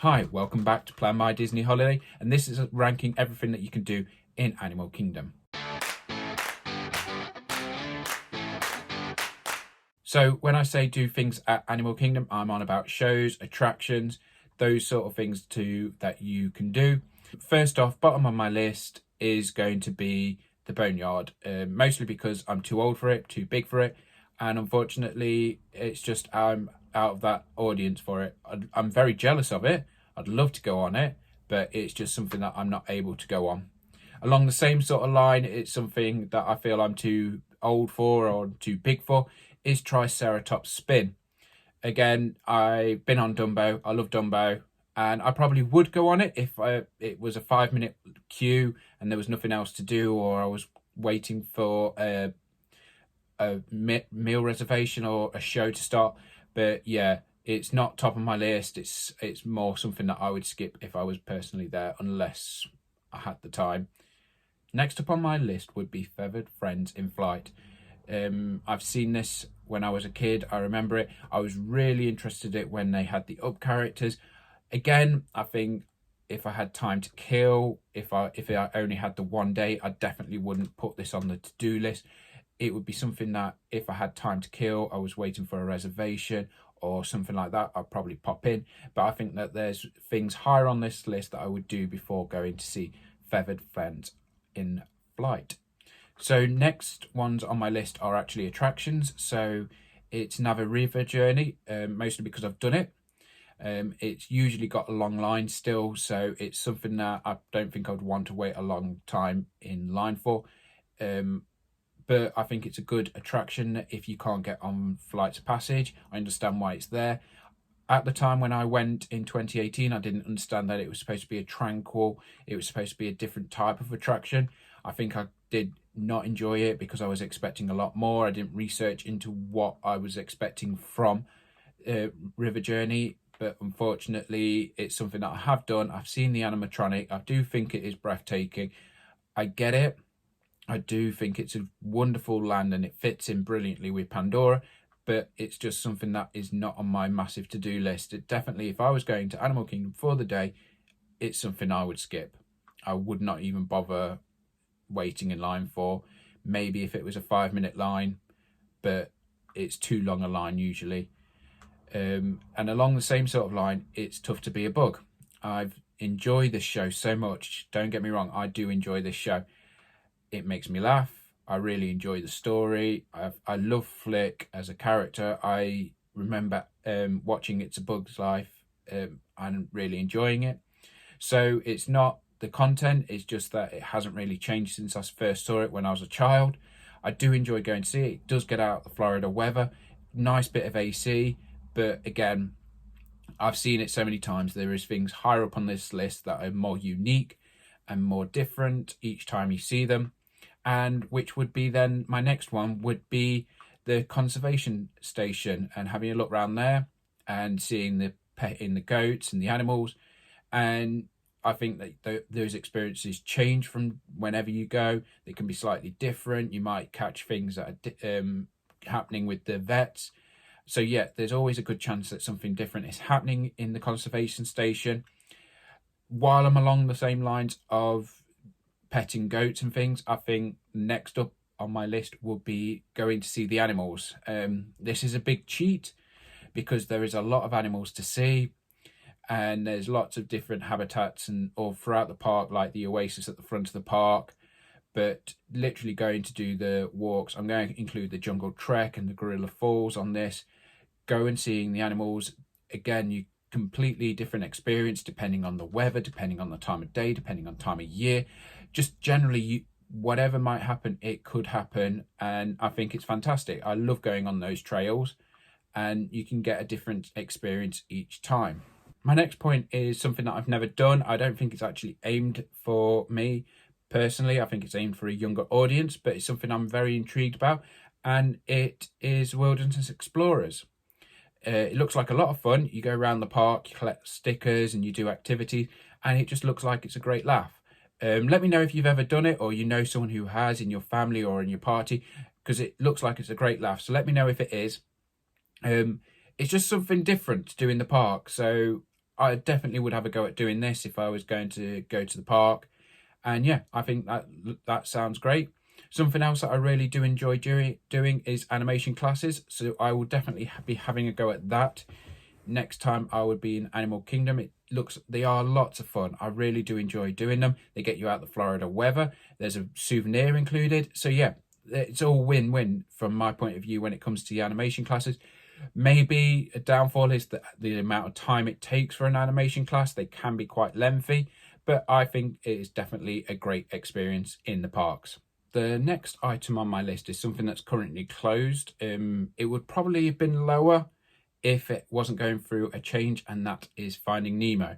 Hi, welcome back to Plan My Disney Holiday, and this is ranking everything that you can do in Animal Kingdom. So when I say do things at Animal Kingdom, I'm on about shows, attractions, those sort of things too that you can do. First off, bottom of my list is going to be the Boneyard, mostly because I'm too old for it, too big for it, and unfortunately it's just I'm out of that audience for it. I'm very jealous of it. I'd love to go on it, but it's just something that I'm not able to go on. Along the same sort of line, it's something that I feel I'm too old for or too big for, is TriceraTop Spin. Again, I've been on Dumbo. I love Dumbo, and I probably would go on it if it was a 5-minute queue and there was nothing else to do, or I was waiting for a meal reservation or a show to start. But yeah, it's not top of my list. It's more something that I would skip if I was personally there, unless I had the time. Next up on my list would be Feathered Friends in Flight. I've seen this when I was a kid. I remember it. I was really interested in it when they had the up characters. Again, I think if I had time to kill, if I only had the one day, I definitely wouldn't put this on the to-do list. It would be something that if I had time to kill, I was waiting for a reservation or something like that, I'd probably pop in. But I think that there's things higher on this list that I would do before going to see Feathered Friends in Flight. So next ones on my list are actually attractions. So it's Nava River Journey, mostly because I've done it. It's usually got a long line still, so it's something that I don't think I would want to wait a long time in line for. But I think it's a good attraction if you can't get on Flights of Passage. I understand why it's there. At the time when I went in 2018, I didn't understand that it was supposed to be a tranquil, it was supposed to be a different type of attraction. I think I did not enjoy it because I was expecting a lot more. I didn't research into what I was expecting from River Journey, but unfortunately it's something that I have done. I've seen the animatronic. I do think it is breathtaking. I get it. I do think it's a wonderful land and it fits in brilliantly with Pandora, but it's just something that is not on my massive to-do list. It definitely, if I was going to Animal Kingdom for the day, it's something I would skip. I would not even bother waiting in line for. Maybe if it was a 5-minute line, but it's too long a line usually. And along the same sort of line, it's Tough to Be a Bug. I've enjoyed this show so much. Don't get me wrong, I do enjoy this show. It makes me laugh. I really enjoy the story. I love Flick as a character. I remember watching It's a Bug's Life and really enjoying it. So it's not the content, it's just that it hasn't really changed since I first saw it when I was a child. I do enjoy going to see it. It does get out the Florida weather. Nice bit of AC. But again, I've seen it so many times. There is things higher up on this list that are more unique and more different each time you see them. And which would be then my next one would be the conservation station and having a look around there and seeing the petting the goats and the animals. And I think that those experiences change from whenever you go. They can be slightly different. You might catch things that are happening with the vets. So yeah, there's always a good chance that something different is happening in the conservation station. While I'm along the same lines of petting goats and things, I think next up on my list would be going to see the animals. This is a big cheat because there is a lot of animals to see, and there's lots of different habitats and all throughout the park, like the oasis at the front of the park. But literally going to do the walks, I'm going to include the Jungle Trek and the Gorilla Falls on this. Go and seeing the animals. Again, you completely different experience depending on the weather, depending on the time of day, depending on time of year. Just generally, whatever might happen, it could happen, and I think it's fantastic. I love going on those trails, and you can get a different experience each time. My next point is something that I've never done. I don't think it's actually aimed for me personally. I think it's aimed for a younger audience, but it's something I'm very intrigued about, and it is Wilderness Explorers. It looks like a lot of fun. You go around the park, you collect stickers and you do activities, and it just looks like it's a great laugh. Let me know if you've ever done it or you know someone who has in your family or in your party, because it looks like it's a great laugh. So let me know if it is. It's just something different to do in the park. So I definitely would have a go at doing this if I was going to go to the park. And yeah, I think that sounds great. Something else that I really do enjoy doing is animation classes. So I will definitely be having a go at that next time I would be in Animal Kingdom. They are lots of fun. I really do enjoy doing them. They get you out the Florida weather. There's a souvenir included. So yeah, it's all win-win from my point of view when it comes to the animation classes. Maybe a downfall is the amount of time it takes for an animation class. They can be quite lengthy, but I think it is definitely a great experience in the parks. The next item on my list is something that's currently closed. It would probably have been lower if it wasn't going through a change, and that is Finding Nemo.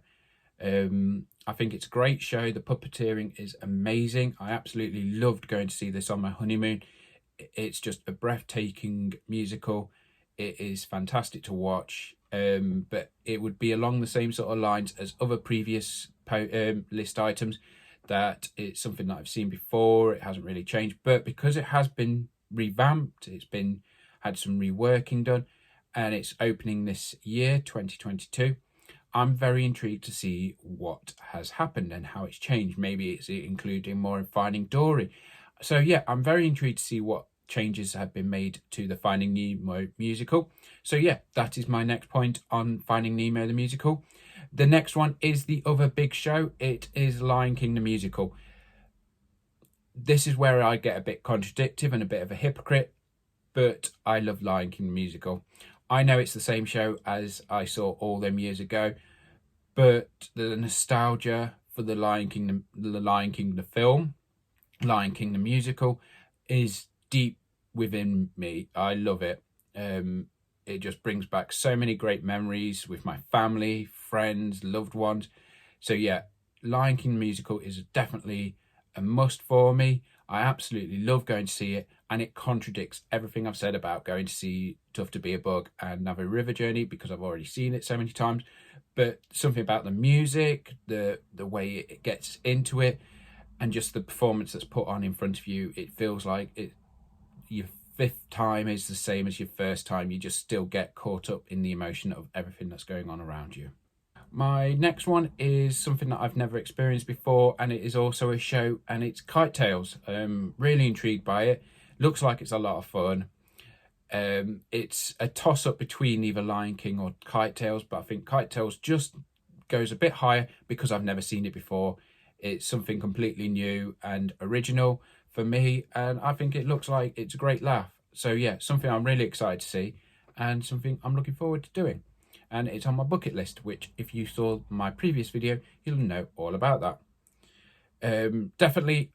I think it's a great show. The puppeteering is amazing. I absolutely loved going to see this on my honeymoon. It's just a breathtaking musical. It is fantastic to watch, but it would be along the same sort of lines as other previous list items, that it's something that I've seen before. It hasn't really changed, but because it has been revamped, it's been had some reworking done, and it's opening this year, 2022. I'm very intrigued to see what has happened and how it's changed. Maybe it's including more in Finding Dory. So yeah, I'm very intrigued to see what changes have been made to the Finding Nemo musical. So yeah, that is my next point on Finding Nemo the musical. The next one is the other big show. It is Lion King the musical. This is where I get a bit contradictory and a bit of a hypocrite, but I love Lion King the musical. I know it's the same show as I saw all them years ago, but the nostalgia for the Lion King the film, Lion King the musical, is deep within me. I love it. It just brings back so many great memories with my family, friends, loved ones. So yeah, Lion King musical is definitely a must for me. I absolutely love going to see it, and it contradicts everything I've said about going to see Tough to Be a Bug and Navi River Journey, because I've already seen it so many times. But something about the music, the way it gets into it, and just the performance that's put on in front of you, it feels like your fifth time is the same as your first time. You just still get caught up in the emotion of everything that's going on around you. My next one is something that I've never experienced before, and it is also a show, and it's Kitetails. Really intrigued by it. Looks like it's a lot of fun. It's a toss-up between either Lion King or Kitetails, but I think Kitetails just goes a bit higher because I've never seen it before. It's something completely new and original for me, and I think it looks like it's a great laugh. So yeah, something I'm really excited to see, and something I'm looking forward to doing. And it's on my bucket list, which if you saw my previous video, you'll know all about that. Definitely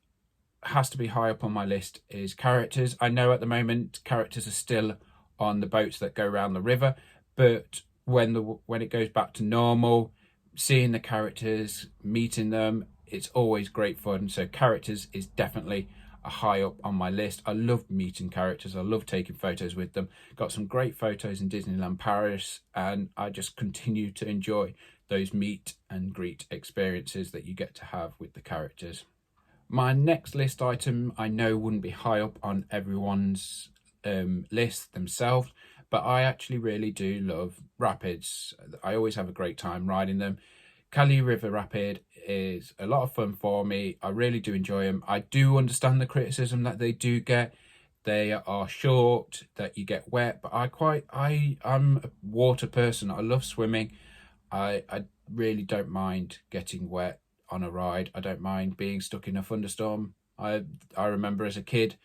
has to be high up on my list is characters. I know at the moment characters are still on the boats that go around the river, but when it goes back to normal, seeing the characters, meeting them, it's always great fun. So characters is definitely a high up on my list. I love meeting characters. I love taking photos with them. Got some great photos in Disneyland Paris, and I just continue to enjoy those meet and greet experiences that you get to have with the characters. My next list item I know wouldn't be high up on everyone's list themselves, but I actually really do love rapids. I always have a great time riding them. Kali River Rapid is a lot of fun for me. I really do enjoy them. I do understand the criticism that they do get. They are short, that you get wet, but I'm a water person. I love swimming. I really don't mind getting wet on a ride. I don't mind being stuck in a thunderstorm. I remember as a kid,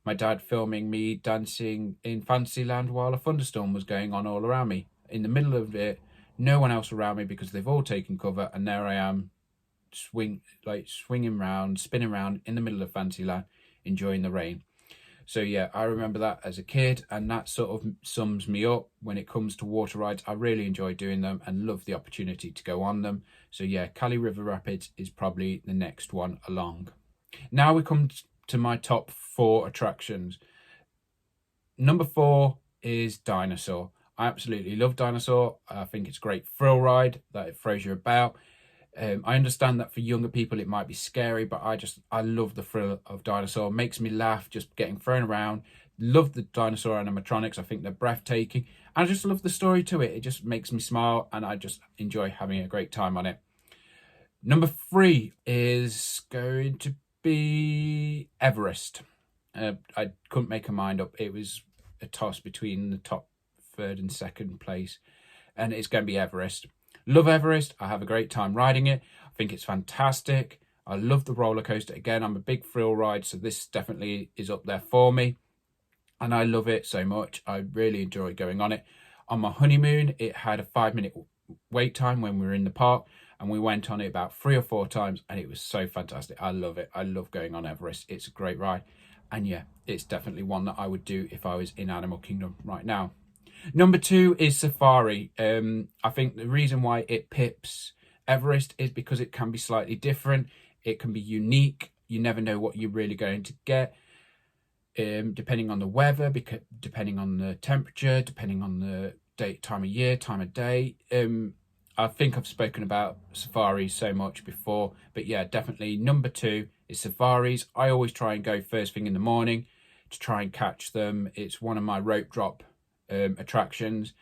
my dad filming me dancing in Fantasyland while a thunderstorm was going on all around me. In the middle of it, no one else around me because they've all taken cover, and there I am, swinging around, spinning around in the middle of Fantasyland, enjoying the rain. So yeah, I remember that as a kid, and that sort of sums me up when it comes to water rides. I really enjoy doing them and love the opportunity to go on them. So yeah, Kali River Rapids is probably the next one along. Now we come to my top 4 attractions. Number 4 is Dinosaur. I absolutely love Dinosaur. I think it's a great thrill ride that it throws you about. I understand that for younger people it might be scary, but I love the thrill of Dinosaur. It makes me laugh just getting thrown around. love the dinosaur animatronics. I think they're breathtaking. And I just love the story to it. It just makes me smile, and I just enjoy having a great time on it. Number 3 is going to be Everest. I couldn't make a mind up. It was a toss between the top 3rd and 2nd place, and it's going to be Everest. Love Everest. I have a great time riding it. I think it's fantastic. I love the roller coaster. Again, I'm a big thrill ride, so this definitely is up there for me. And I love it so much. I really enjoy going on it. On my honeymoon, it had a 5-minute wait time when we were in the park, and we went on it about 3 or 4 times, and it was so fantastic. I love it. I love going on Everest. It's a great ride. And yeah, it's definitely one that I would do if I was in Animal Kingdom right now. Number 2 is Safari. I think the reason why it pips Everest is because it can be slightly different. It can be unique. You never know what you're really going to get. Depending on the weather, depending on the temperature, depending on the time of year, time of day. I think I've spoken about safaris so much before, but yeah, definitely number 2 is safaris. I always try and go first thing in the morning to try and catch them. It's one of my rope drop attractions.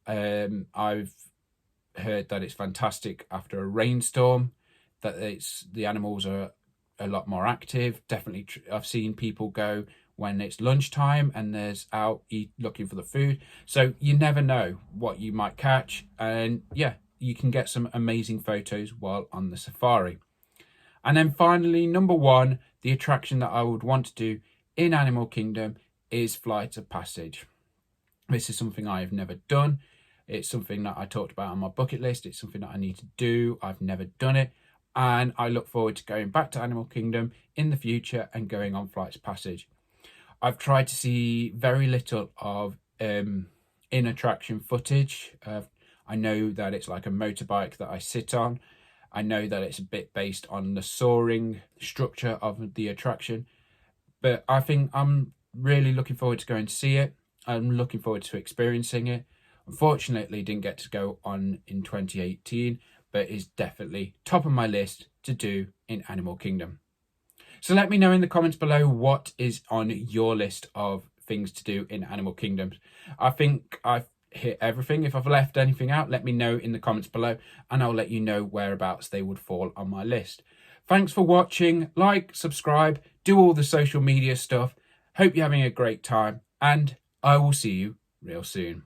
I've heard that it's fantastic after a rainstorm, that the animals are a lot more active. Definitely, I've seen people go when it's lunchtime and there's out looking for the food. So you never know what you might catch. And yeah, you can get some amazing photos while on the safari. And then finally, number 1, the attraction that I would want to do in Animal Kingdom is Flights of Passage. This is something I have never done. It's something that I talked about on my bucket list. It's something that I need to do. I've never done it. And I look forward to going back to Animal Kingdom in the future and going on Flights of Passage. I've tried to see very little of in-attraction footage. I know that it's like a motorbike that I sit on. I know that it's a bit based on the soaring structure of the attraction. But I think I'm really looking forward to going to see it. I'm looking forward to experiencing it. Unfortunately, didn't get to go on in 2018, but it's definitely top of my list to do in Animal Kingdom. So let me know in the comments below what is on your list of things to do in Animal Kingdom. I think I've hit everything. If I've left anything out, let me know in the comments below, and I'll let you know whereabouts they would fall on my list. Thanks for watching. Like, subscribe, do all the social media stuff. Hope you're having a great time, and I will see you real soon.